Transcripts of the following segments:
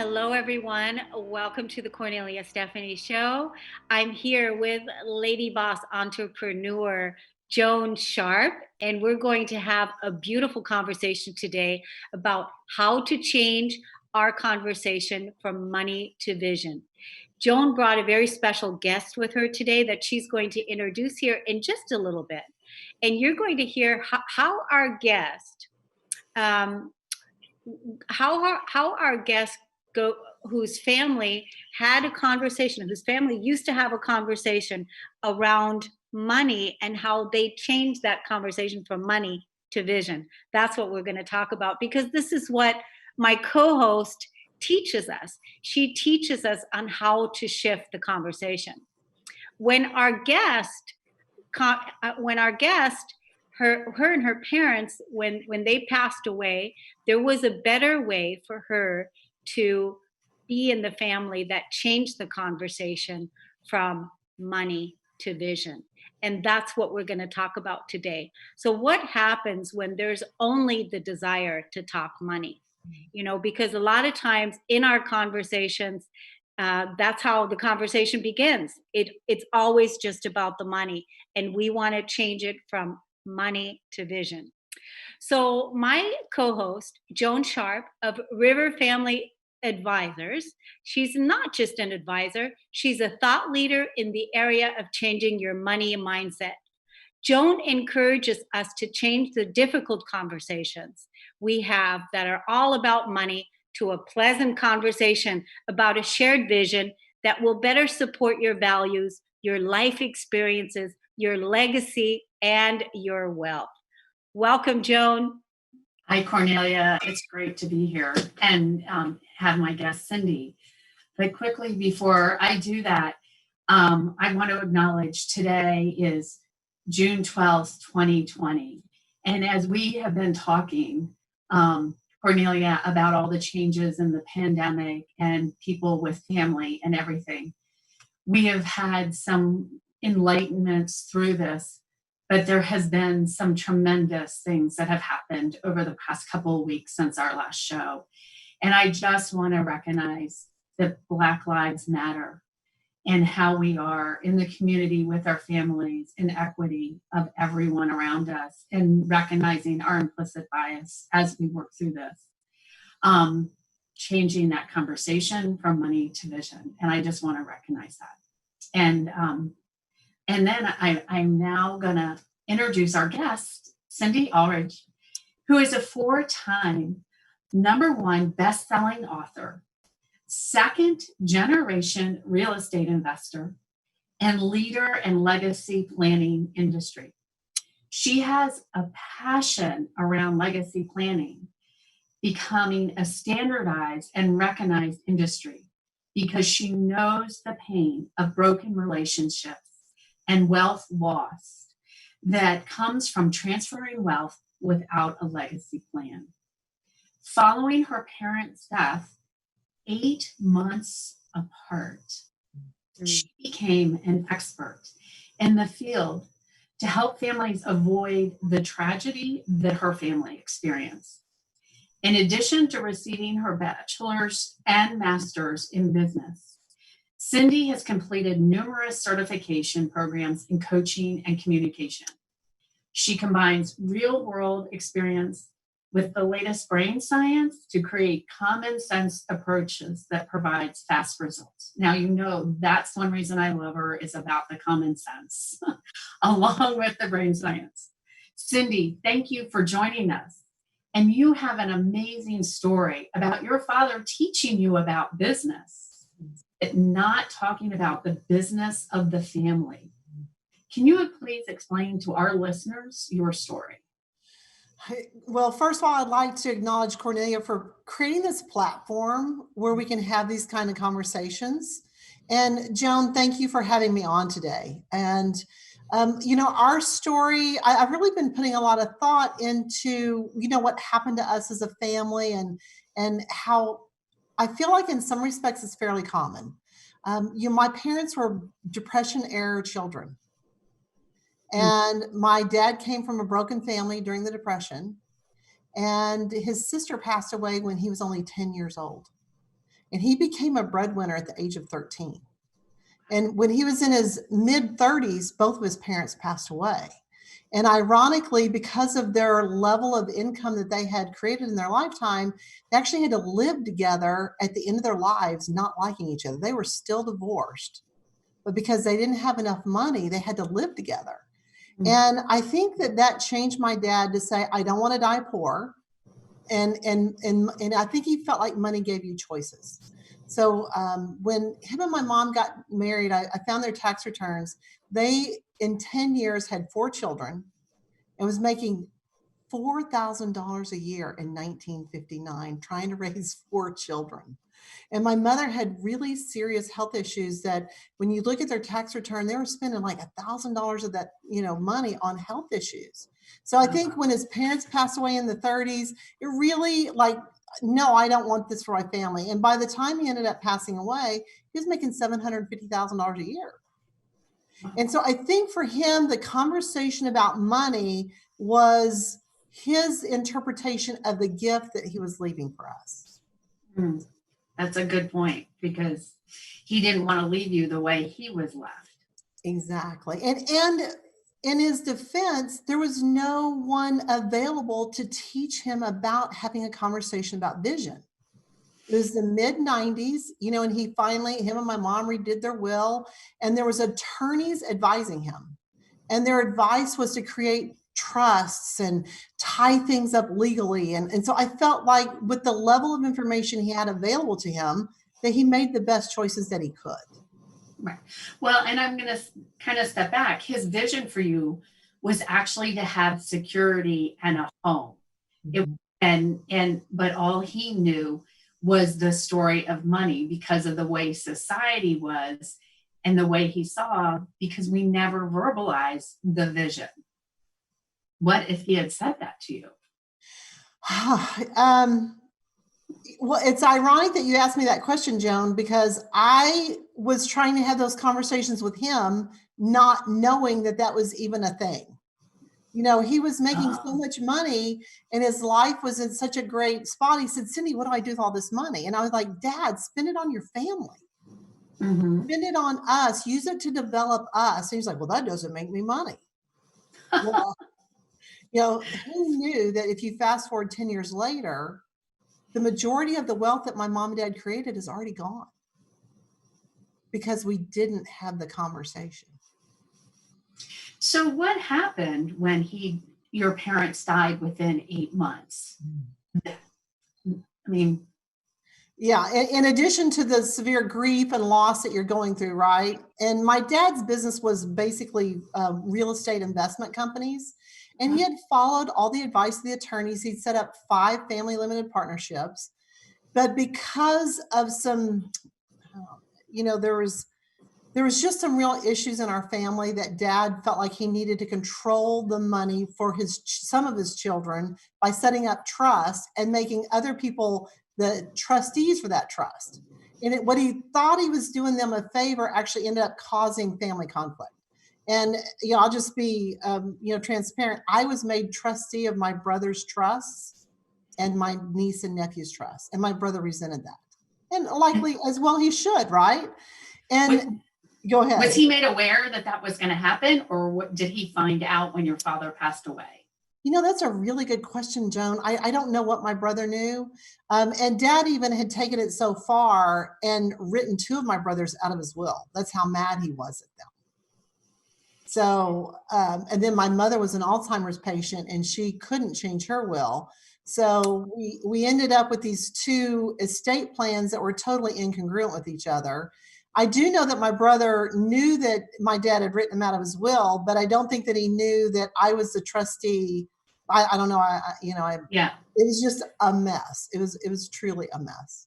Hello, everyone. Welcome to the Kornelia Stephanie Show. I'm here with Lady Boss entrepreneur Joan Sharp, and we're going to have a beautiful conversation today about how to change our conversation from money to vision. Joan brought a very special guest with her today that she's going to introduce here in just a little bit. And you're going to hear how our guest um, how our guest go whose family had a conversation, whose family used to have a conversation around money, and how they changed that conversation from money to vision. That's what we're going to talk about, because this is what my co-host teaches us. She teaches us on how to shift the conversation. When our guest when our guest her and her parents, when they passed away, there was a better way for her to be in the family that changed the conversation from money to vision. And that's what we're going to talk about today. So what happens when there's only the desire to talk money? Because a lot of times in our conversations, that's how the conversation begins. It's always just about the money, and we want to change it from money to vision. So my co-host, Joan Sharp of River Family Advisors, she's not just an advisor, she's a thought leader in the area of changing your money mindset. Joan encourages us to change the difficult conversations we have that are all about money to a pleasant conversation about a shared vision that will better support your values, your life experiences, your legacy, and your wealth. Welcome, Joan. Hi, Kornelia. It's great to be here and have my guest, Cindy. But quickly, before I do that, I want to acknowledge today is June 12th, 2020. And as we have been talking, Kornelia, about all the changes in the pandemic and people with family and everything, we have had some enlightenments through this, but there has been some tremendous things that have happened over the past couple of weeks since our last show. And I just want to recognize that Black Lives Matter and how we are in the community with our families in equity of everyone around us, and recognizing our implicit bias as we work through this. Changing that conversation from money to vision. And I just want to recognize that. And then I'm now going to introduce our guest, Cindy Arledge, who is a 4-time #1 best-selling author, second-generation real estate investor, and leader in legacy planning industry. She has a passion around legacy planning, becoming a standardized and recognized industry, because she knows the pain of broken relationships and wealth lost that comes from transferring wealth without a legacy plan. Following her parents' death 8 months apart, she became an expert in the field to help families avoid the tragedy that her family experienced. In addition to receiving her bachelor's and master's in business, Cindy has completed numerous certification programs in coaching and communication. She combines real-world experience with the latest brain science to create common sense approaches that provides fast results. Now, that's one reason I love her, is about the common sense, along with the brain science. Cindy, thank you for joining us. And you have an amazing story about your father teaching you about business, but not talking about the business of the family. Can you please explain to our listeners your story? Well, first of all, I'd like to acknowledge Kornelia for creating this platform where we can have these kind of conversations. And Joan, thank you for having me on today. And our story, I've really been putting a lot of thought into, what happened to us as a family, and how I feel like in some respects it's fairly common. My parents were Depression-era children. And my dad came from a broken family during the Depression, and his sister passed away when he was only 10 years old. and he became a breadwinner at the age of 13. And when he was in his mid 30s, both of his parents passed away. And ironically, because of their level of income that they had created in their lifetime, they actually had to live together at the end of their lives, not liking each other. They were still divorced, but because they didn't have enough money, they had to live together. And I think that changed my dad to say, I don't want to die poor. And I think he felt like money gave you choices. So when him and my mom got married, I found their tax returns. They, in 10 years, had 4 children and was making $4,000 a year in 1959, trying to raise 4 children. And my mother had really serious health issues that when you look at their tax return, they were spending like $1,000 of that, money on health issues. So I think when his parents passed away in the 30s, it really no, I don't want this for my family. And by the time he ended up passing away, he was making $750,000 a year. And so I think for him, the conversation about money was his interpretation of the gift that he was leaving for us. That's a good point, because he didn't want to leave you the way he was left. Exactly. And in his defense, there was no one available to teach him about having a conversation about vision. It was the mid 90s, and him and my mom redid their will, and there was attorneys advising him. And their advice was to create trusts and tie things up legally. And so I felt like with the level of information he had available to him, that he made the best choices that he could. Right. Well, and I'm going to kind of step back. His vision for you was actually to have security and a home. But all he knew was the story of money because of the way society was and the way he saw, because we never verbalized the vision. What if he had said that to you? Well, it's ironic that you asked me that question, Joan, because I was trying to have those conversations with him, not knowing that was even a thing. He was making so much money and his life was in such a great spot. He said, Cindy, what do I do with all this money? And I was like, Dad, spend it on your family. Spend it on us. Use it to develop us. And he's like, well, that doesn't make me money. Well, who knew that if you fast forward 10 years later, the majority of the wealth that my mom and dad created is already gone because we didn't have the conversation. So what happened when your parents died within 8 months? I mean, yeah, in addition to the severe grief and loss that you're going through, right? And my dad's business was basically real estate investment companies. And he had followed all the advice of the attorneys. He'd set up 5 family limited partnerships. But because of some, there was just some real issues in our family that Dad felt like he needed to control the money for some of his children by setting up trust and making other people the trustees for that trust. And what he thought he was doing them a favor actually ended up causing family conflict. And, I'll just be, transparent. I was made trustee of my brother's trusts and my niece and nephew's trust. And my brother resented that. And likely as well he should, right? And go ahead. Was he made aware that was going to happen? Or what did he find out when your father passed away? That's a really good question, Joan. I don't know what my brother knew. And Dad even had taken it so far and written 2 of my brothers out of his will. That's how mad he was at them. So, and then my mother was an Alzheimer's patient and she couldn't change her will. So we ended up with these 2 estate plans that were totally incongruent with each other. I do know that my brother knew that my dad had written him out of his will, but I don't think that he knew that I was the trustee. I don't know. It was just a mess. It was truly a mess.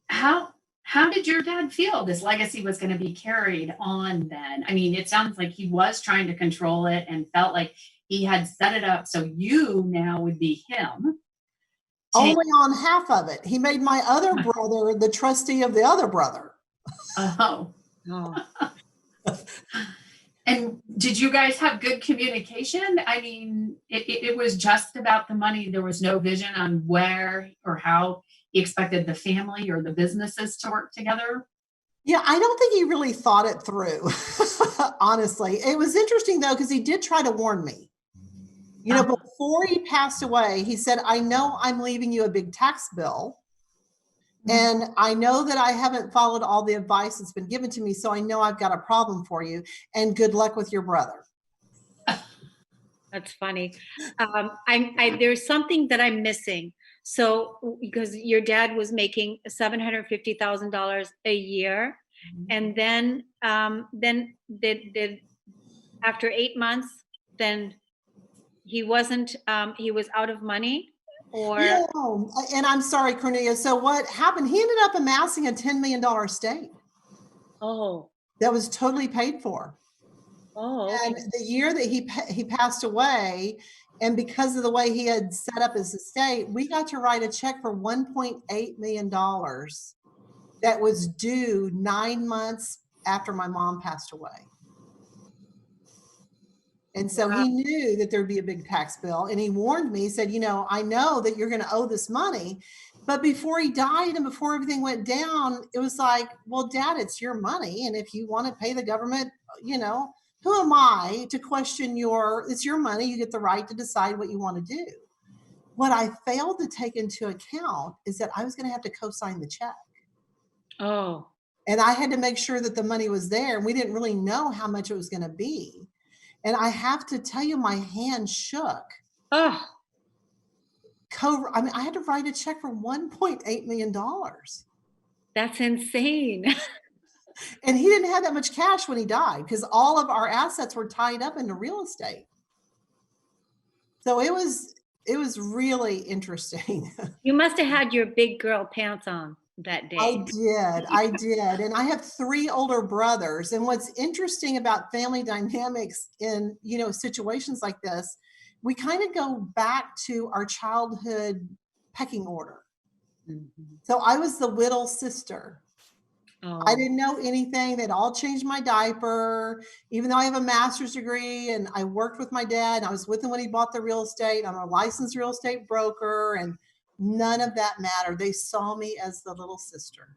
How did your dad feel this legacy was going to be carried on then? I mean, it sounds like he was trying to control it and felt like he had set it up so you now would be him. Only on half of it. He made my other brother the trustee of the other brother. Oh. And did you guys have good communication? I mean, it was just about the money. There was no vision on where or how he expected the family or the businesses to work together. Yeah, I don't think he really thought it through. Honestly, it was interesting though, because he did try to warn me. You know, before he passed away, he said, I know I'm leaving you a big tax bill. And I know that I haven't followed all the advice that's been given to me. So I know I've got a problem for you, and good luck with your brother. That's funny. There's something that I'm missing. So, because your dad was making $750,000 a year, and then did after 8 months, then he wasn't, he was out of money, or Yeah, and I'm sorry, Kornelia. So what happened? He ended up amassing a $10 million estate oh, that was totally paid for. okay. And the year that he passed away, and because of the way he had set up his estate, we got to write a check for $1.8 million that was due 9 months after my mom passed away. And so he knew that there'd be a big tax bill, and he warned me. He said, you know, I know that you're going to owe this money. But before he died and before everything went down, it was like, well, Dad, it's your money. And if you want to pay the government, you know, who am I to question it's your money. You get the right to decide what you want to do. What I failed to take into account is that I was going to have to co-sign the check. Oh, And I had to make sure that the money was there. And we didn't really know how much it was going to be. And I have to tell you, my hand shook. oh, I mean, I had to write a check for $1.8 million. that's insane. And he didn't have that much cash when he died, because all of our assets were tied up into real estate. So it was really interesting. You must have had your big girl pants on that day. I did. And I have 3 older brothers. And what's interesting about family dynamics in, you know, situations like this, we kind of go back to our childhood pecking order. So I was the little sister. I didn't know anything. They'd all changed my diaper, even though I have a master's degree and I worked with my dad. I was with him when he bought the real estate. I'm a licensed real estate broker, and none of that mattered. They saw me as the little sister.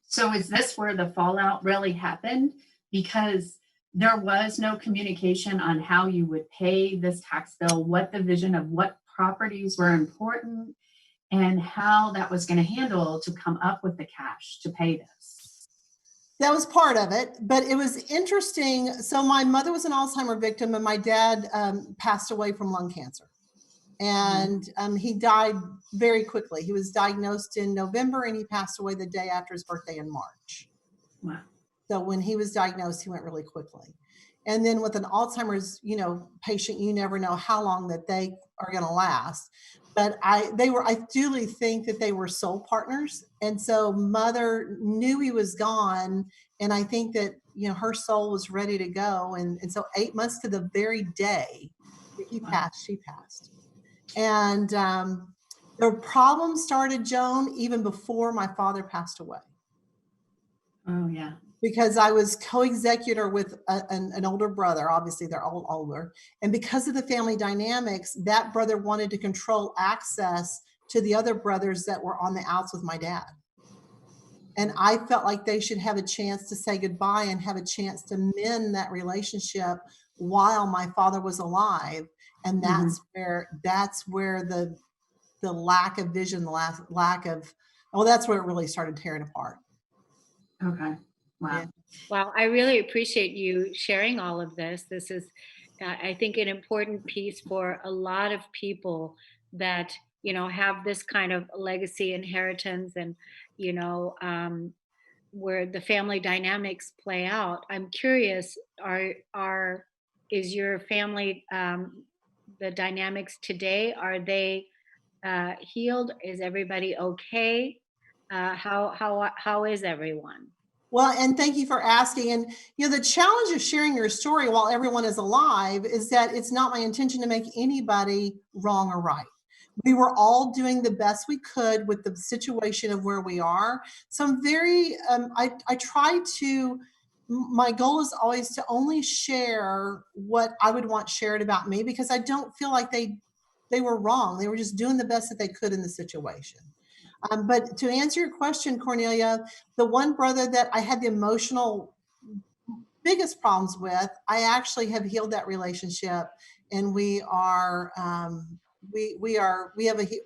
So is this where the fallout really happened? Because there was no communication on how you would pay this tax bill, what the vision of what properties were important, and how that was going to handle to come up with the cash to pay this. That was part of it, but it was interesting. So my mother was an Alzheimer's victim, and my dad passed away from lung cancer. And he died very quickly. He was diagnosed in November, and he passed away the day after his birthday in March. Wow. So when he was diagnosed, he went really quickly. And then with an Alzheimer's, you know, patient, you never know how long that they are going to last. But I duly think that they were soul partners. And so Mother knew he was gone. And I think that, you know, her soul was ready to go. And so 8 months to the very day that he passed, she passed. And the problem started, Joan, even before my father passed away. Oh, yeah. Because I was co-executor with an older brother. Obviously, they're all older. And because of the family dynamics, that brother wanted to control access to the other brothers that were on the outs with my dad. And I felt like they should have a chance to say goodbye and have a chance to mend that relationship while my father was alive. And that's where the lack of vision, that's where it really started tearing apart. Okay. Wow. Yeah. Well, I really appreciate you sharing all of this. This is, I think, an important piece for a lot of people that, you know, have this kind of legacy inheritance, and, you know, where the family dynamics play out. I'm curious, is your family, the dynamics today, are they healed? Is everybody okay? How is everyone? Well, and thank you for asking. And, you know, the challenge of sharing your story while everyone is alive is that it's not my intention to make anybody wrong or right. We were all doing the best we could with the situation of where we are. So I'm very, I try to, my goal is always to only share what I would want shared about me, because I don't feel like they were wrong. They were just doing the best that they could in the situation. But to answer your question, Cornelia, the one brother that I had the emotional biggest problems with, I actually have healed that relationship, and we have a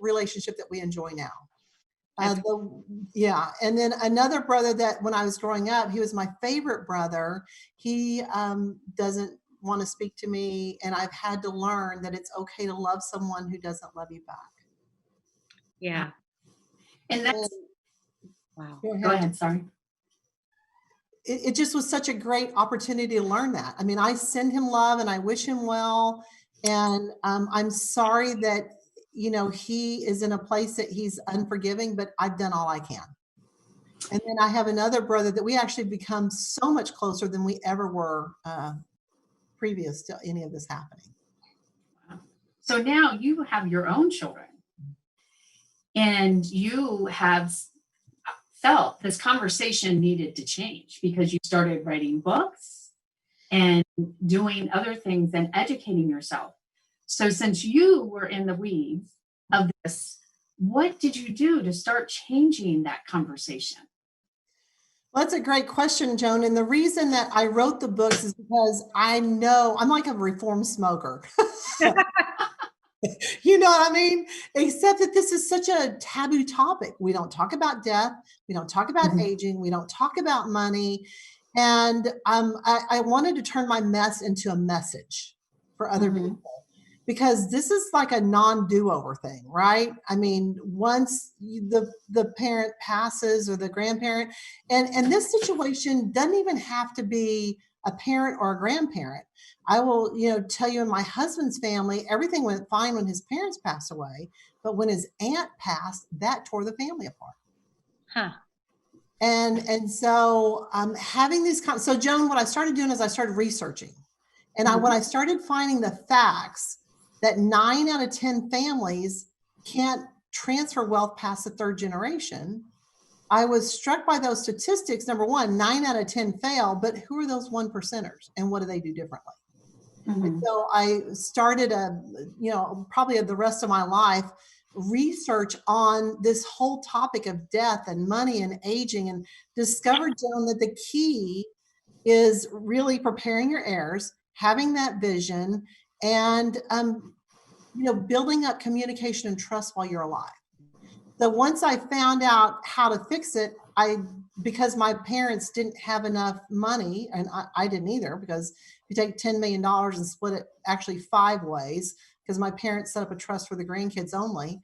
relationship that we enjoy now. Yeah. And then another brother that when I was growing up, he was my favorite brother. He doesn't want to speak to me. And I've had to learn that it's okay to love someone who doesn't love you back. Yeah. And that's, Wow. go ahead, sorry. It just was such a great opportunity to learn that. I mean, I send him love and I wish him well. And I'm sorry that, he is in a place that he's unforgiving, but I've done all I can. And then I have another brother that we actually become so much closer than we ever were previous to any of this happening. So now you have your own children, and you have felt this conversation needed to change because you started writing books and doing other things and educating yourself. So since you were in the weeds of this, what did you do to start changing that conversation? Well, that's a great question, Joan. And the reason that I wrote the books is because I know I'm like a reformed smoker. You know what I mean? Except that this is such a taboo topic. We don't talk about death. We don't talk about aging. We don't talk about money. And I wanted to turn my mess into a message for other people, because this is like a non-do-over thing, right? I mean, once the parent passes or the grandparent, and this situation doesn't even have to be a parent or a grandparent. I will, tell you, in my husband's family, everything went fine when his parents passed away, but when his aunt passed, that tore the family apart. Huh. And so having these, so Joan, what I started doing is I started researching. And when I started finding the facts that 9 out of 10 families can't transfer wealth past the third generation, I was struck by those statistics. Number one, 9 out of 10 fail, but who are those 1%ers and what do they do differently? And so I started probably the rest of my life, research on this whole topic of death and money and aging, and discovered, Joan, that the key is really preparing your heirs, having that vision, and building up communication and trust while you're alive. So once I found out how to fix it, because my parents didn't have enough money, and I didn't either, because you take $10 million and split it actually 5 ways, because my parents set up a trust for the grandkids only.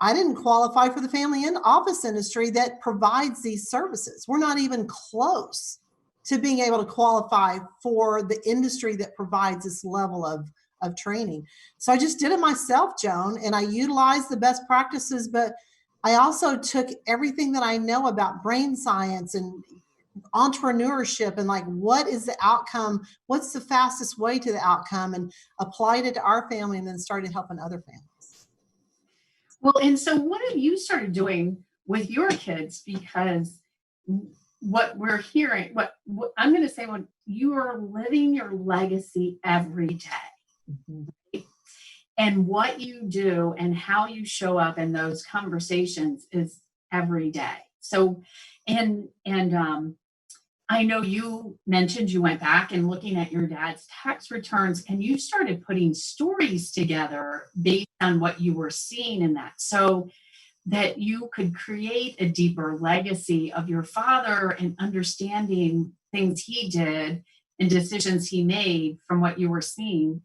I didn't qualify for the family office industry that provides these services. We're not even close to being able to qualify for the industry that provides this level of training. So I just did it myself, Joan, and I utilized the best practices, but I also took everything that I know about brain science and entrepreneurship and like, what is the outcome? What's the fastest way to the outcome? And applied it to our family, and then started helping other families. Well, and so what have you started doing with your kids? Because what we're hearing, what I'm going to say, when you are living your legacy every day, right? And what you do and how you show up in those conversations is every day. So, and I know you mentioned you went back and looking at your dad's tax returns, and you started putting stories together based on what you were seeing in that, so that you could create a deeper legacy of your father and understanding things he did and decisions he made from what you were seeing.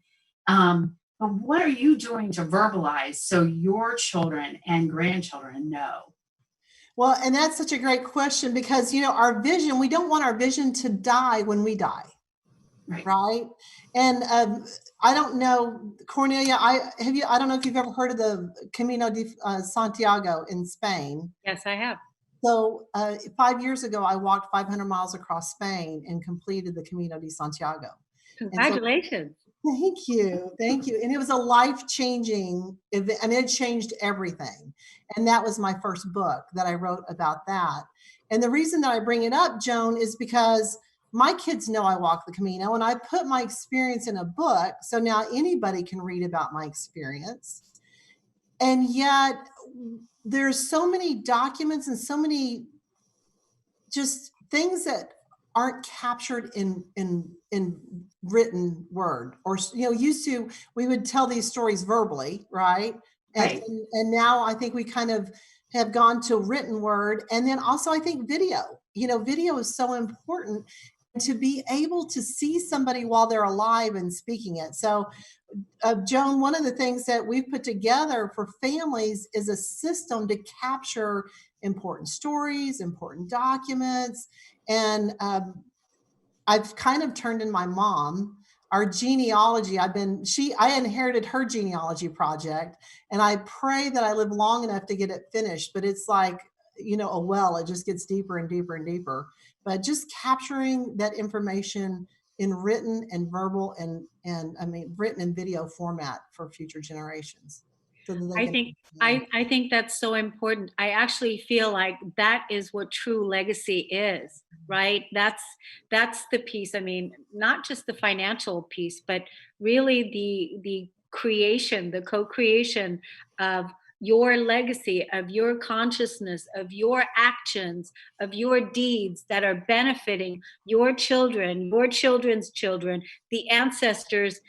But what are you doing to verbalize so your children and grandchildren know? Well, and that's such a great question, because, our vision, we don't want our vision to die when we die. Right. And I don't know, Cornelia, I don't know if you've ever heard of the Camino de Santiago in Spain. Yes, I have. So 5 years ago, I walked 500 miles across Spain and completed the Camino de Santiago. Congratulations. Thank you. Thank you. And it was a life-changing event. I mean, it changed everything. And that was my first book that I wrote about that. And the reason that I bring it up, Joan, is because my kids know I walk the Camino, and I put my experience in a book. So now anybody can read about my experience. And yet there's so many documents and so many just things that aren't captured in written word, or used to, we would tell these stories verbally, right? Right. And now I think we kind of have gone to written word. And then also I think video, video is so important to be able to see somebody while they're alive and speaking it. So Joan, one of the things that we've put together for families is a system to capture important stories, important documents. And I've kind of turned in my mom, our genealogy. I inherited her genealogy project, and I pray that I live long enough to get it finished, but it's like, a well, it just gets deeper and deeper and deeper. But just capturing that information in written and verbal and written and video format for future generations. So that they I can, think I think that's so important. I actually feel like that is what true legacy is, right? That's the piece. I mean, not just the financial piece, but really the creation, the co-creation of your legacy, of your consciousness, of your actions, of your deeds that are benefiting your children, your children's children, the ancestors,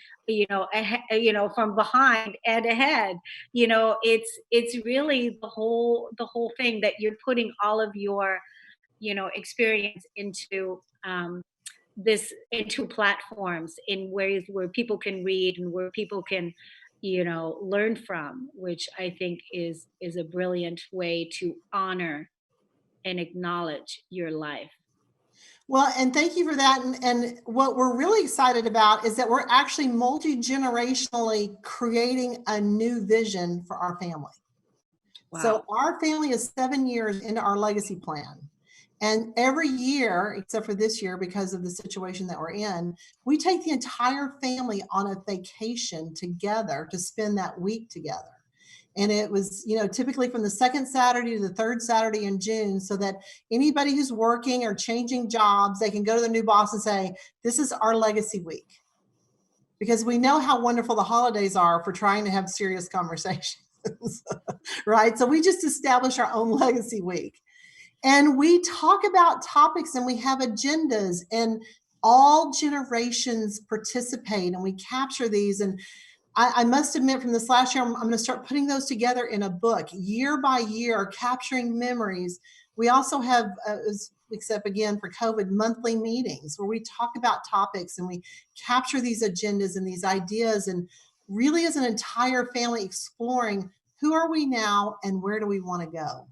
from behind and ahead. It's really the whole thing, that you're putting all of your experience into this, into platforms, in ways where people can read and where people can learn from, which I think is a brilliant way to honor and acknowledge your life. well, and thank you for that. And what we're really excited about is that we're actually multi-generationally creating a new vision for our family. Wow. So our family is 7 years into our legacy plan. And every year, except for this year, because of the situation that we're in, we take the entire family on a vacation together to spend that week together. And it was, typically from the second Saturday to the third Saturday in June, so that anybody who's working or changing jobs, they can go to their new boss and say, this is our legacy week. Because we know how wonderful the holidays are for trying to have serious conversations, right? So we just establish our own legacy week. And we talk about topics, and we have agendas, and all generations participate, and we capture these. And I must admit, from this last year, I'm going to start putting those together in a book, year by year, capturing memories. We also have, except again for COVID, monthly meetings where we talk about topics and we capture these agendas and these ideas, and really as an entire family exploring who are we now and where do we want to go.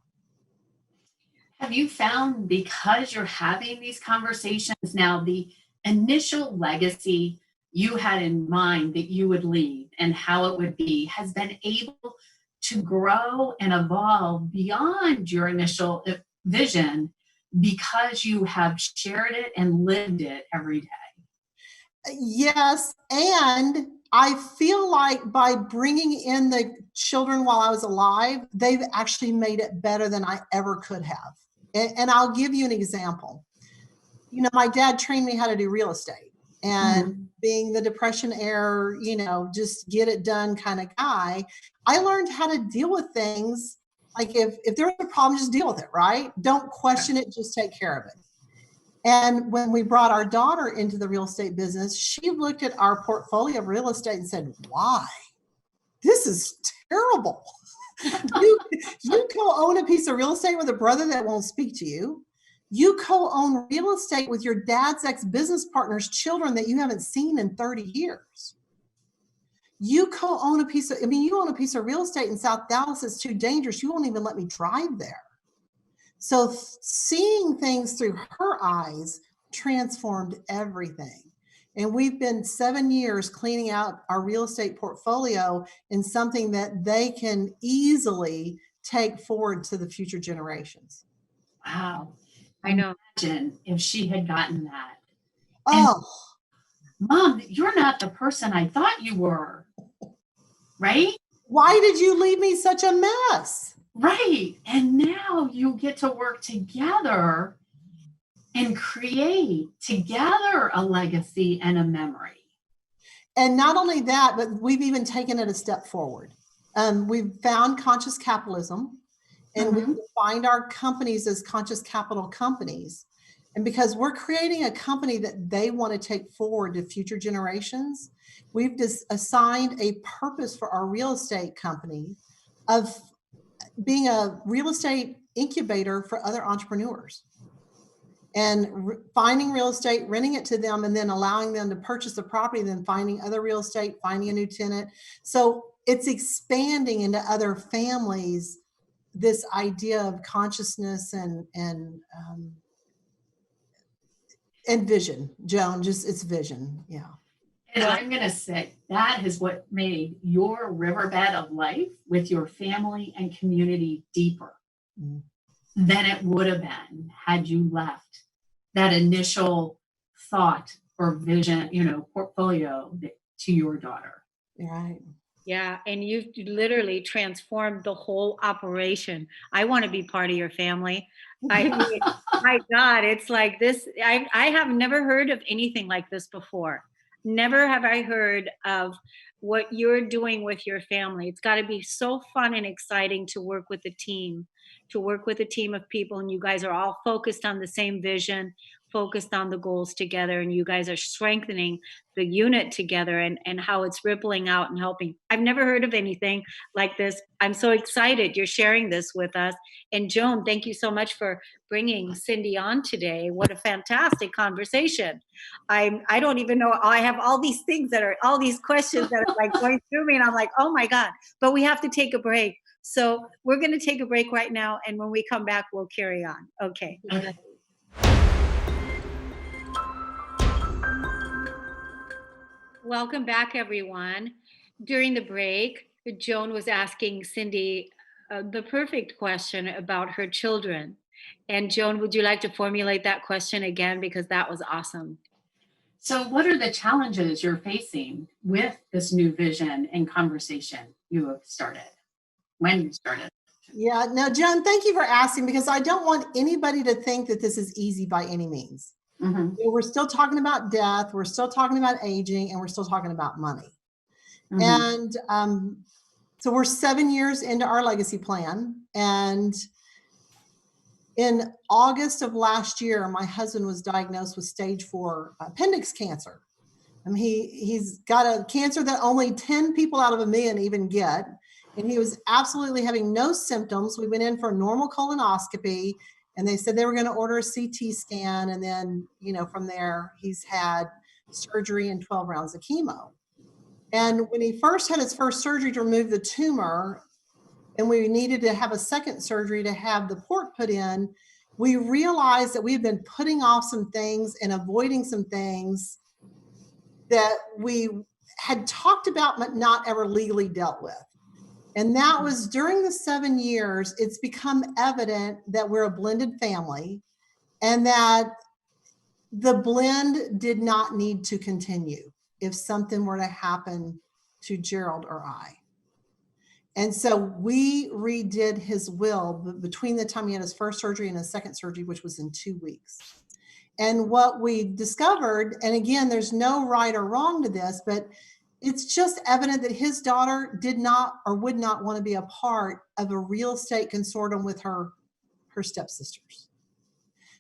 Have you found, because you're having these conversations now, the initial legacy you had in mind that you would leave and how it would be has been able to grow and evolve beyond your initial vision because you have shared it and lived it every day? Yes. And I feel like by bringing in the children while I was alive, they've actually made it better than I ever could have. And I'll give you an example. My dad trained me how to do real estate, and being the Depression era, just get it done kind of guy, I learned how to deal with things. Like if there's a problem, just deal with it, right? Don't question it, just take care of it. And when we brought our daughter into the real estate business, she looked at our portfolio of real estate and said, why? This is terrible. You co-own a piece of real estate with a brother that won't speak to you. You co-own real estate with your dad's ex-business partner's children that you haven't seen in 30 years. You co-own you own a piece of real estate in South Dallas that's too dangerous. You won't even let me drive there. So seeing things through her eyes transformed everything. And we've been 7 years cleaning out our real estate portfolio in something that they can easily take forward to the future generations. Wow. I know. Imagine if she had gotten that. Oh, Mom, you're not the person I thought you were. Right? Why did you leave me such a mess? Right. And now you get to work together and create together a legacy and a memory. And not only that, but we've even taken it a step forward. We've found conscious capitalism, and we've defined our companies as conscious capital companies. And because we're creating a company that they want to take forward to future generations, we've just assigned a purpose for our real estate company of being a real estate incubator for other entrepreneurs. And finding real estate, renting it to them, and then allowing them to purchase the property, then finding other real estate, finding a new tenant. So it's expanding into other families, this idea of consciousness and vision. Joan, just it's vision. Yeah. And I'm going to say that is what made your riverbed of life with your family and community deeper than it would have been had you left that initial thought or vision, portfolio to your daughter. Right. Yeah, and you've literally transformed the whole operation. I want to be part of your family. I mean, my God, it's like this. I have never heard of anything like this before. Never have I heard of what you're doing with your family. It's got to be so fun and exciting to work with a team, of people, and you guys are all focused on the same vision, focused on the goals together, and you guys are strengthening the unit together and how it's rippling out and helping. I've never heard of anything like this. I'm so excited you're sharing this with us. And Joan, thank you so much for bringing Cindy on today. What a fantastic conversation. I don't even know. I have all these things all these questions that are like going through me, and I'm like, oh my God, but we have to take a break. So we're going to take a break right now. And when we come back, we'll carry on. Okay. Welcome back, everyone. During the break, Joan was asking Cindy the perfect question about her children. And Joan, would you like to formulate that question again? Because that was awesome. So what are the challenges you're facing with this new vision and conversation you have started? When you started? Yeah, no, Joan, thank you for asking, because I don't want anybody to think that this is easy by any means. We're still talking about death, we're still talking about aging, and we're still talking about money. And so we're 7 years into our legacy plan. And in August of last year, my husband was diagnosed with stage 4 appendix cancer. I mean, he's got a cancer that only 10 people out of 1,000,000 even get. And he was absolutely having no symptoms. We went in for a normal colonoscopy, and they said they were going to order a CT scan. And then, from there, he's had surgery and 12 rounds of chemo. And when he first had his first surgery to remove the tumor, and we needed to have a second surgery to have the port put in, we realized that we had been putting off some things and avoiding some things that we had talked about but not ever legally dealt with. And that was during the 7 years, it's become evident that we're a blended family and that the blend did not need to continue if something were to happen to Gerald or I. And so we redid his will between the time he had his first surgery and his second surgery, which was in 2 weeks. And what we discovered, and again, there's no right or wrong to this, but it's just evident that his daughter did not or would not want to be a part of a real estate consortium with her stepsisters.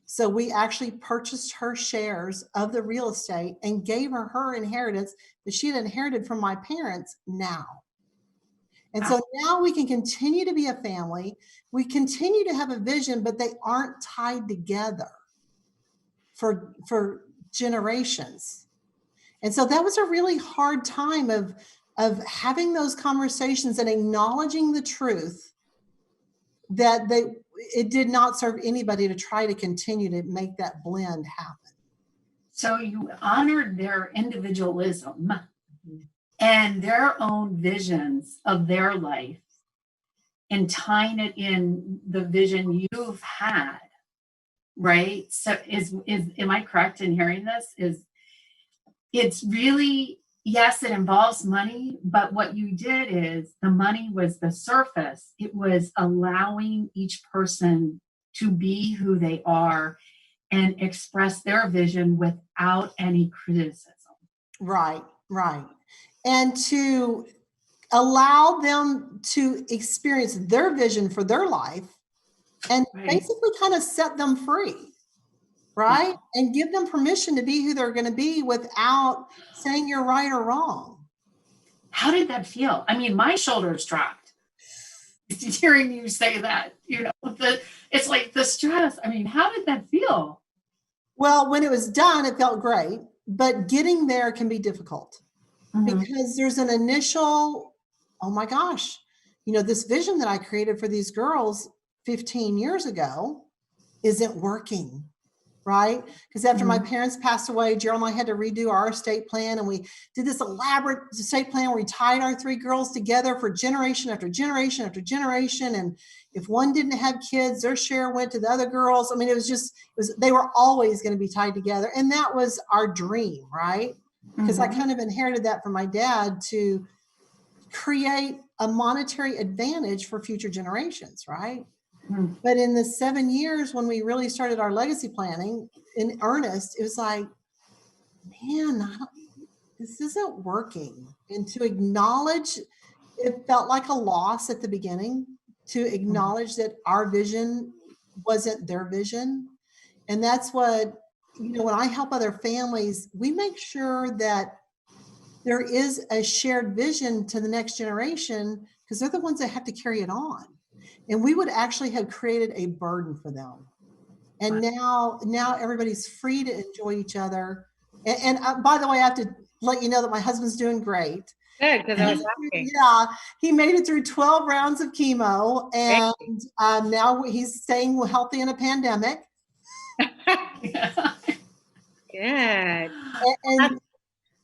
So we actually purchased her shares of the real estate and gave her inheritance that she had inherited from my parents now. And so now we can continue to be a family. We continue to have a vision, but they aren't tied together for generations. And so that was a really hard time of having those conversations and acknowledging the truth that it did not serve anybody to try to continue to make that blend happen. So you honored their individualism and their own visions of their life and tying it in the vision you've had, right? So am I correct in hearing this? It's really, yes, it involves money, but what you did is the money was the surface. It was allowing each person to be who they are and express their vision without any criticism. Right. And to allow them to experience their vision for their life, and basically kind of set them free, right? And give them permission to be who they're going to be without saying you're right or wrong. How did that feel? I mean, my shoulders dropped hearing you say that, it's like the stress. I mean, how did that feel? Well, when it was done, it felt great, but getting there can be difficult because there's an initial, oh my gosh, this vision that I created for these girls 15 years ago isn't working, right? Because after my parents passed away, Gerald and I had to redo our estate plan, and we did this elaborate estate plan where we tied our 3 girls together for generation after generation after generation. And if one didn't have kids, their share went to the other girls. I mean, they were always going to be tied together. And that was our dream, right? Because I kind of inherited that from my dad to create a monetary advantage for future generations, right? But in the 7 years when we really started our legacy planning in earnest, it was like, man, this isn't working. And to acknowledge, it felt like a loss at the beginning, to acknowledge that our vision wasn't their vision. And that's what, when I help other families, we make sure that there is a shared vision to the next generation, because they're the ones that have to carry it on. And we would actually have created a burden for them. And now everybody's free to enjoy each other. And by the way, I have to let you know that my husband's doing great. Good, because I was asking. Yeah, he made it through 12 rounds of chemo, and now he's staying healthy in a pandemic. Good. And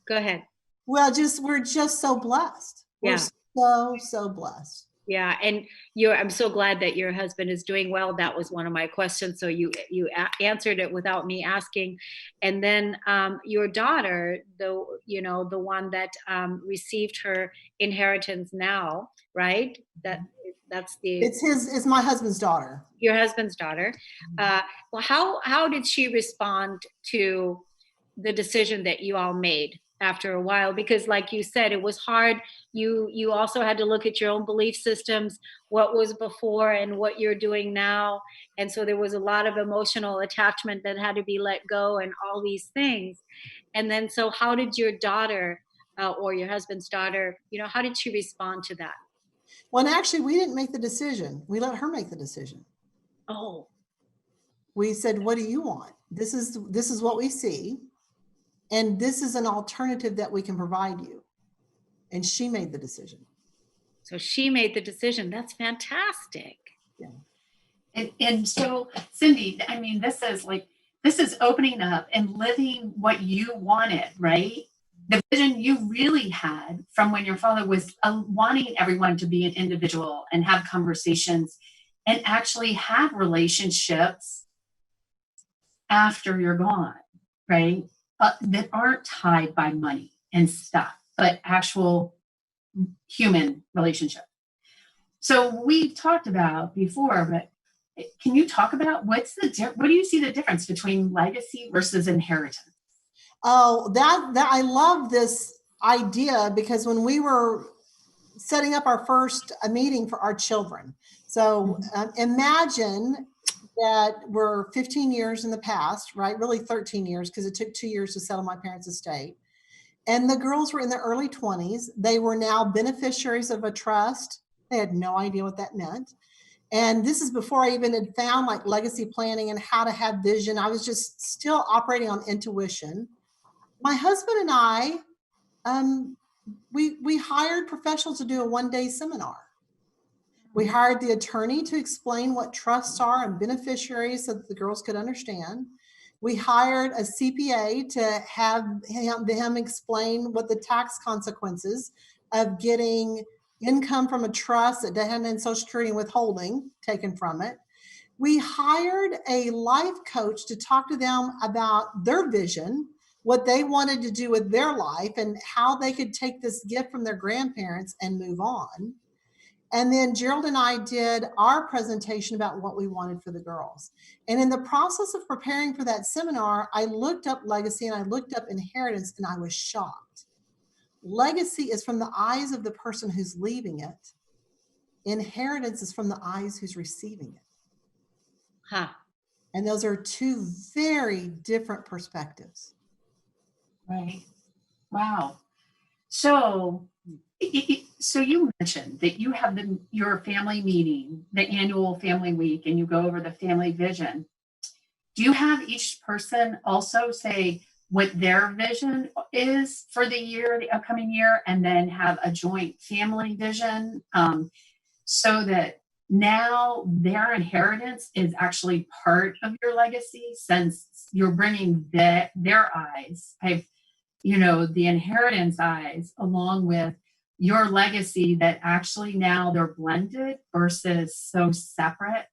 go ahead. Well, we're just so blessed. Yeah. We're so blessed. Yeah, and I'm so glad that your husband is doing well. That was one of my questions, so you answered it without me asking. And then your daughter, the one that received her inheritance now, right? It's my husband's daughter. Your husband's daughter. Well, how did she respond to the decision that you all made after a while? Because like you said, it was hard. You also had to look at your own belief systems, what was before and what you're doing now. And so there was a lot of emotional attachment that had to be let go and all these things. And then, so how did your daughter or your husband's daughter, how did she respond to that? Well, actually, we didn't make the decision. We let her make the decision. Oh. We said, what do you want? This is what we see. And this is an alternative that we can provide you. And she made the decision. So she made the decision. That's fantastic. Yeah. And so, Cindy, I mean, this is opening up and living what you wanted, right? The vision you really had from when your father was wanting everyone to be an individual and have conversations and actually have relationships after you're gone, right? That aren't tied by money and stuff, but actual human relationship. So we talked about before, but can you talk about what do you see the difference between legacy versus inheritance? Oh, that I love this idea, because when we were setting up our first meeting for our children, so imagine that we're 15 years in the past, right? Really 13 years, because it took 2 years to settle my parents' estate. And the girls were in their early 20s. They were now beneficiaries of a trust. They had no idea what that meant. And this is before I even had found like legacy planning and how to have vision. I was just still operating on intuition. My husband and I, we hired professionals to do a one-day seminar. We hired the attorney to explain what trusts are and beneficiaries so that the girls could understand. We hired a CPA to have him explain what the tax consequences of getting income from a trust that doesn't have Social Security and withholding taken from it. We hired a life coach to talk to them about their vision, what they wanted to do with their life, and how they could take this gift from their grandparents and move on. And then Gerald and I did our presentation about what we wanted for the girls. And in the process of preparing for that seminar, I looked up legacy and I looked up inheritance, and I was shocked. Legacy is from the eyes of the person who's leaving it. Inheritance is from the eyes who's receiving it. Huh. And those are two very different perspectives. Right. Wow. So, so you mentioned that you have your family meeting, the annual family week, and you go over the family vision. Do you have each person also say what their vision is for the upcoming year, and then have a joint family vision, so that now their inheritance is actually part of your legacy, since you're bringing their eyes, the inheritance eyes, along with your legacy, that actually now they're blended versus so separate?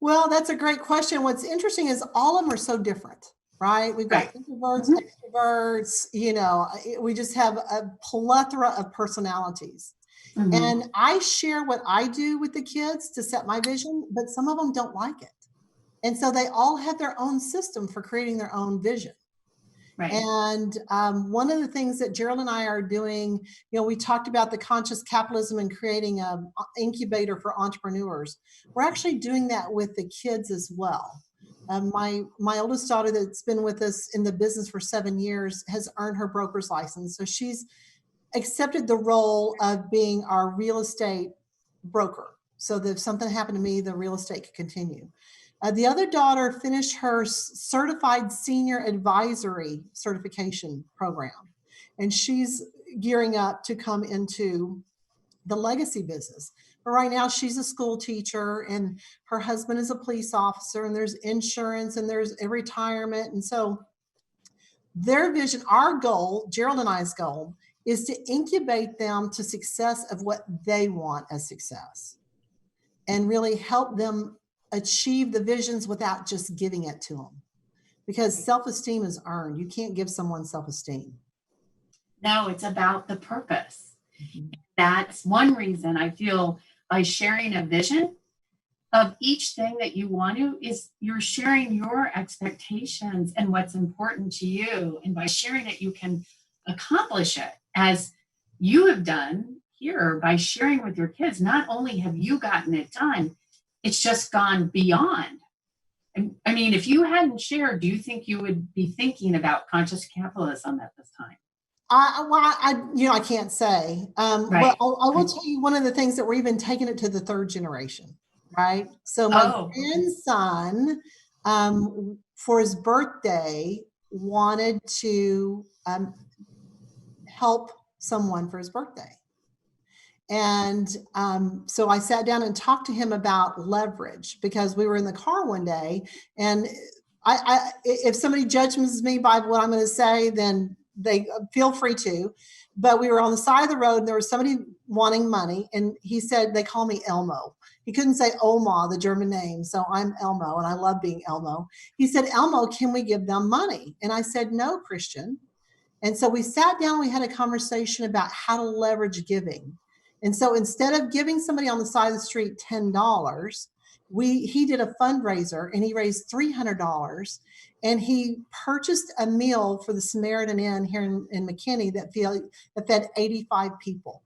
Well, that's a great question. What's interesting is all of them are so different, right? We've got introverts, extroverts, we just have a plethora of personalities. Mm-hmm. And I share what I do with the kids to set my vision, but some of them don't like it. And so they all have their own system for creating their own vision. Right. And one of the things that Gerald and I are doing, we talked about the conscious capitalism and creating an incubator for entrepreneurs. We're actually doing that with the kids as well. My oldest daughter, that's been with us in the business for 7 years, has earned her broker's license. So she's accepted the role of being our real estate broker. So that if something happened to me, the real estate could continue. The other daughter finished her certified senior advisory certification program, and she's gearing up to come into the legacy business. But right now she's a school teacher, and her husband is a police officer, and there's insurance, and there's a retirement. And so their vision, our goal, Gerald and I's goal, is to incubate them to success of what they want as success, and really help them achieve the visions without just giving it to them, because self-esteem is earned. You can't give someone self-esteem. No, it's about the purpose. Mm-hmm. That's one reason I feel, by sharing a vision of each thing that you want to, is you're sharing your expectations and what's important to you. And by sharing it, you can accomplish it, as you have done here by sharing with your kids. Not only have you gotten it done, it's just gone beyond. I mean, if you hadn't shared, do you think you would be thinking about conscious capitalism at this time? I can't say. Right. But I will tell you one of the things that we're even taking it to the third generation, right? So my grandson, for his birthday, wanted to help someone for his birthday. And so I sat down and talked to him about leverage, because we were in the car one day, and if somebody judges me by what I'm going to say, then they feel free to. But we were on the side of the road, and there was somebody wanting money, and he said, they call me Elmo. He couldn't say Oma, the German name, so I'm Elmo, and I love being Elmo. He said, Elmo, can we give them money? And I said, no, Christian. And so we sat down, we had a conversation about how to leverage giving. And so instead of giving somebody on the side of the street $10, he did a fundraiser, and he raised $300, and he purchased a meal for the Samaritan Inn here in McKinney that fed 85 people.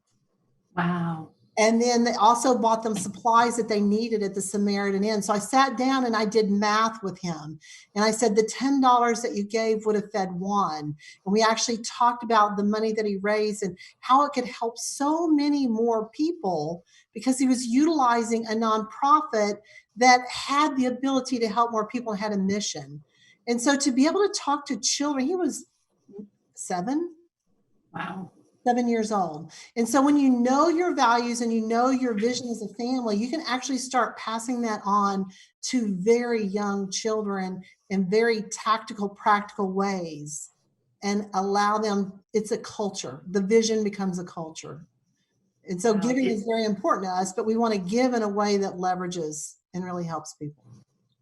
Wow. And then they also bought them supplies that they needed at the Samaritan Inn. So I sat down and I did math with him. And I said, the $10 that you gave would have fed one. And we actually talked about the money that he raised and how it could help so many more people, because he was utilizing a nonprofit that had the ability to help more people and had a mission. And so to be able to talk to children, he was 7. Wow. 7 years old. And so when you know your values and you know your vision as a family, you can actually start passing that on to very young children in very tactical, practical ways, and allow them, it's a culture. The vision becomes a culture. And so giving is very important to us, but we want to give in a way that leverages and really helps people.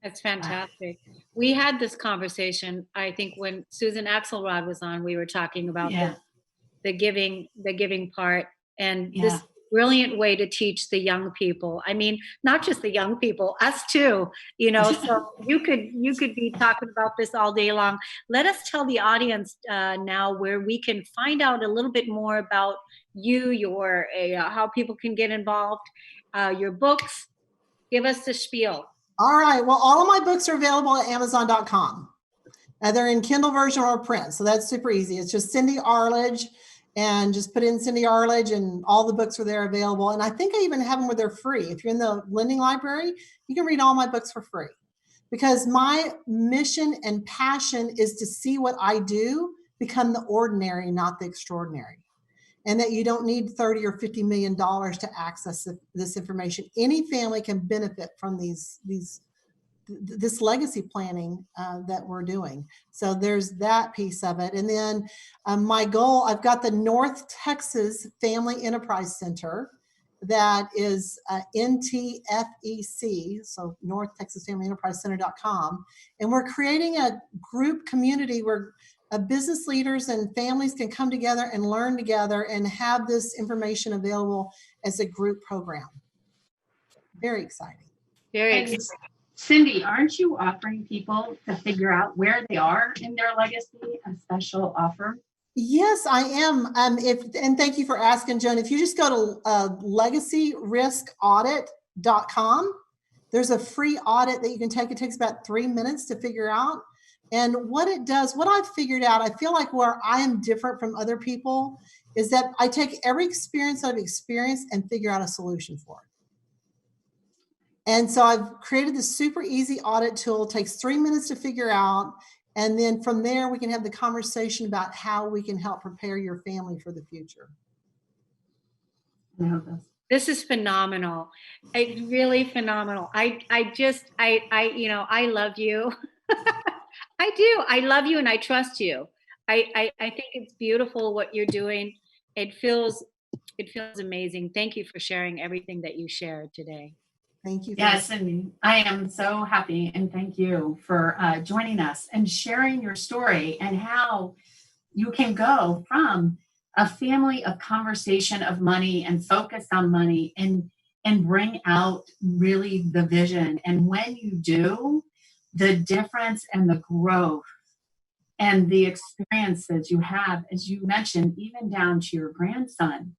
That's fantastic. We had this conversation, I think, when Susan Axelrod was on. We were talking about the giving part, and this brilliant way to teach the young people. I mean, not just the young people, us too, you know, so you could be talking about this all day long. Let us tell the audience now where we can find out a little bit more about you, your how people can get involved, your books. Give us the spiel. All right. Well, all of my books are available at Amazon.com. They're in Kindle version or print, so that's super easy. It's just Cindy Arledge, and just put in Cindy Arledge, and all the books are there available. And I think I even have them where they're free. If you're in the lending library, you can read all my books for free. Because my mission and passion is to see what I do become the ordinary, not the extraordinary. And that you don't need 30 or $50 million to access this information. Any family can benefit from this legacy planning that we're doing. So there's that piece of it. And then my goal, I've got the North Texas Family Enterprise Center that is NTFEC, so North Texas Family Enterprise Center.com. And we're creating a group community where business leaders and families can come together and learn together and have this information available as a group program. Very exciting. Very exciting. Cindy, aren't you offering people to figure out where they are in their legacy a special offer? Yes, I am. And thank you for asking, Joan. If you just go to legacyriskaudit.com, there's a free audit that you can take. It takes about 3 minutes to figure out. And what it does, what I've figured out, I feel like where I am different from other people is that I take every experience I've experienced and figure out a solution for it. And so I've created this super easy audit tool. It takes 3 minutes to figure out. And then from there, we can have the conversation about how we can help prepare your family for the future. This is phenomenal. It's really phenomenal. I love you. I do. I love you and I trust you. I think it's beautiful what you're doing. It feels amazing. Thank you for sharing everything that you shared today. Thank you. Yes, and I am so happy, and thank you for joining us and sharing your story and how you can go from a family of conversation of money and focus on money and bring out really the vision. And when you do, the difference and the growth and the experiences you have, as you mentioned, even down to your grandson,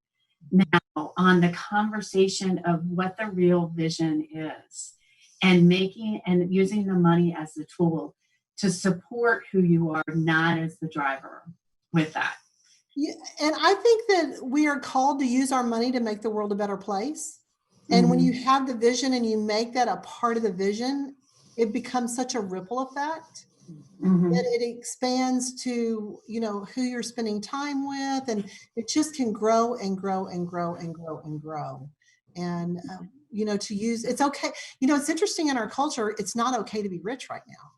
now on the conversation of what the real vision is and making and using the money as a tool to support who you are, not as the driver with that. Yeah, and I think that we are called to use our money to make the world a better place. And when you have the vision and you make that a part of the vision, it becomes such a ripple effect that it expands to, who you're spending time with, and it just can grow and grow and grow and grow and grow. And, to use, it's okay. It's interesting in our culture, it's not okay to be rich right now.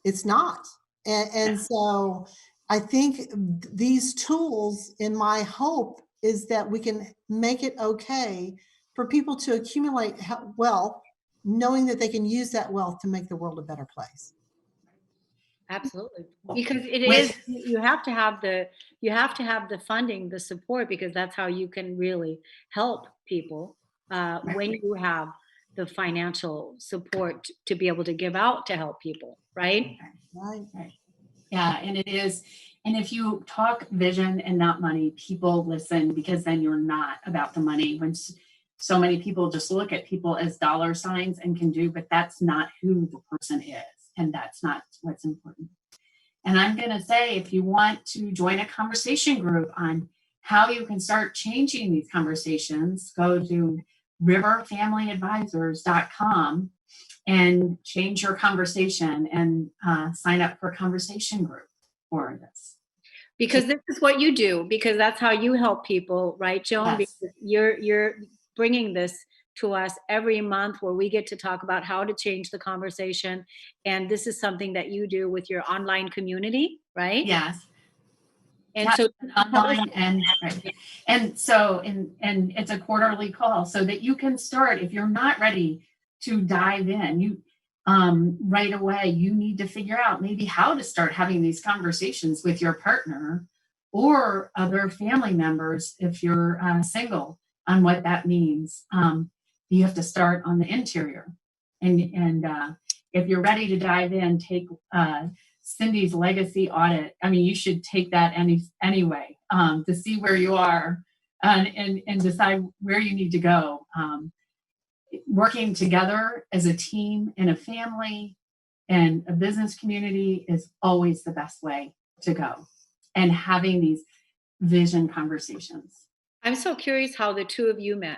It's not. And so I think these tools, in my hope, is that we can make it okay for people to accumulate wealth, knowing that they can use that wealth to make the world a better place. Absolutely. Because you have to have the funding, the support, because that's how you can really help people when you have the financial support to be able to give out to help people, right? Right. Yeah, and it is. And if you talk vision and not money, people listen, because then you're not about the money. When so many people just look at people as dollar signs and can do, but that's not who the person is. And that's not what's important. And I'm going to say, if you want to join a conversation group on how you can start changing these conversations, go to riverfamilyadvisors.com and change your conversation and sign up for a conversation group for this. Because this is what you do, because that's how you help people, right, Joan? Yes. Because you're bringing this to us every month, where we get to talk about how to change the conversation. And this is something that you do with your online community, right? Yes. And so online and so it's a quarterly call, so that you can start. If you're not ready to dive in, you right away, you need to figure out maybe how to start having these conversations with your partner or other family members if you're single on what that means. You have to start on the interior. And if you're ready to dive in, take Cindy's legacy audit. I mean, you should take that anyway to see where you are and decide where you need to go. Working together as a team in a family and a business community is always the best way to go. And having these vision conversations. I'm so curious how the two of you met.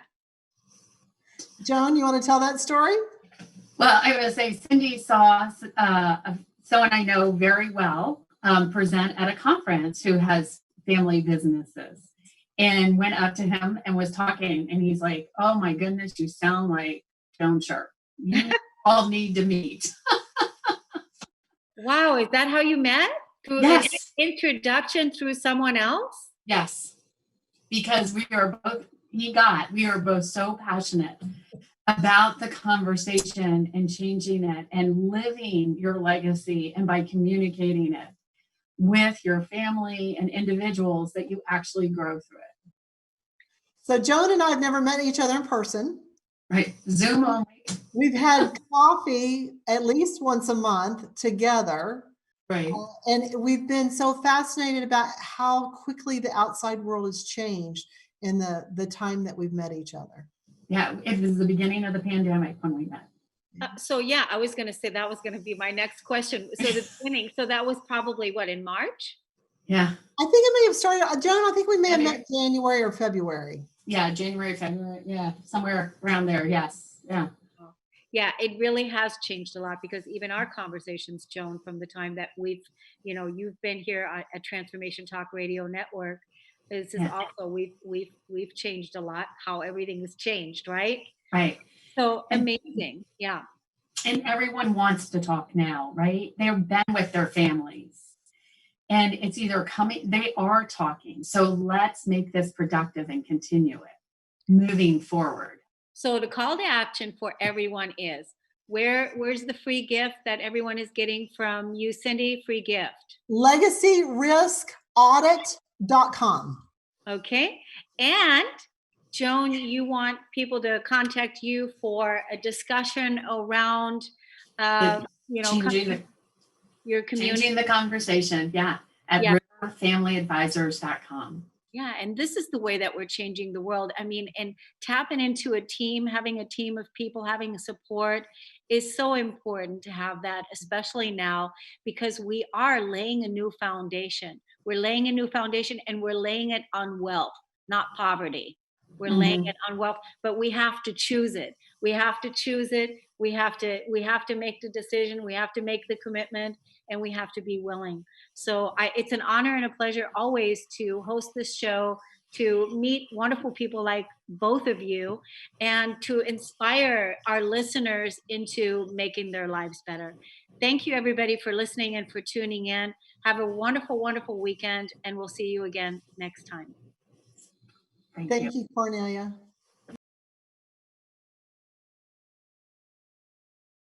Joan, you want to tell that story? Well, I would say Cindy saw someone I know very well present at a conference who has family businesses, and went up to him and was talking. And he's like, "Oh my goodness, you sound like Joan Sharp. You all need to meet." Wow, is that how you met? Through Yes. an introduction through someone else? Yes, because we are both so passionate about the conversation and changing it and living your legacy, and by communicating it with your family and individuals that you actually grow through it. So Joan and I have never met each other in person. Right, Zoom only. We've had coffee at least once a month together. Right. And we've been so fascinated about how quickly the outside world has changed in the time that we've met each other. Yeah, it was the beginning of the pandemic when we met. So yeah, I was going to say that was going to be my next question. So the beginning, so that was probably what, in March? Yeah. I think it may have started, Joan, I think we may have met January or February. Yeah, January, February. Yeah, somewhere around there. Yes. Yeah. Yeah, it really has changed a lot, because even our conversations, Joan, from the time that you've been here at Transformation Talk Radio Network, this is also we've changed a lot. How everything has changed, right? Right. So amazing. Yeah. And everyone wants to talk now, right? They've been with their families, and it's either coming. They are talking. So let's make this productive and continue it moving forward. So the call to action for everyone is, where's the free gift that everyone is getting from you, Cindy? Free gift. LegacyRiskAudit.com. Okay. And Joan, you want people to contact you for a discussion around, Changing your community. Changing the conversation. Yeah. At riverfamilyadvisors.com. Yeah, and this is the way that we're changing the world. I mean, and tapping into a team, having a team of people, having support is so important to have that, especially now, because we are laying a new foundation. We're laying a new foundation, and we're laying it on wealth, not poverty. We're laying it on wealth, but we have to choose it. We have to choose it. We have to make the decision. We have to make the commitment, and we have to be willing. So it's an honor and a pleasure always to host this show, to meet wonderful people like both of you, and to inspire our listeners into making their lives better. Thank you, everybody, for listening and for tuning in. Have a wonderful, wonderful weekend, and we'll see you again next time. Thank you, Kornelia.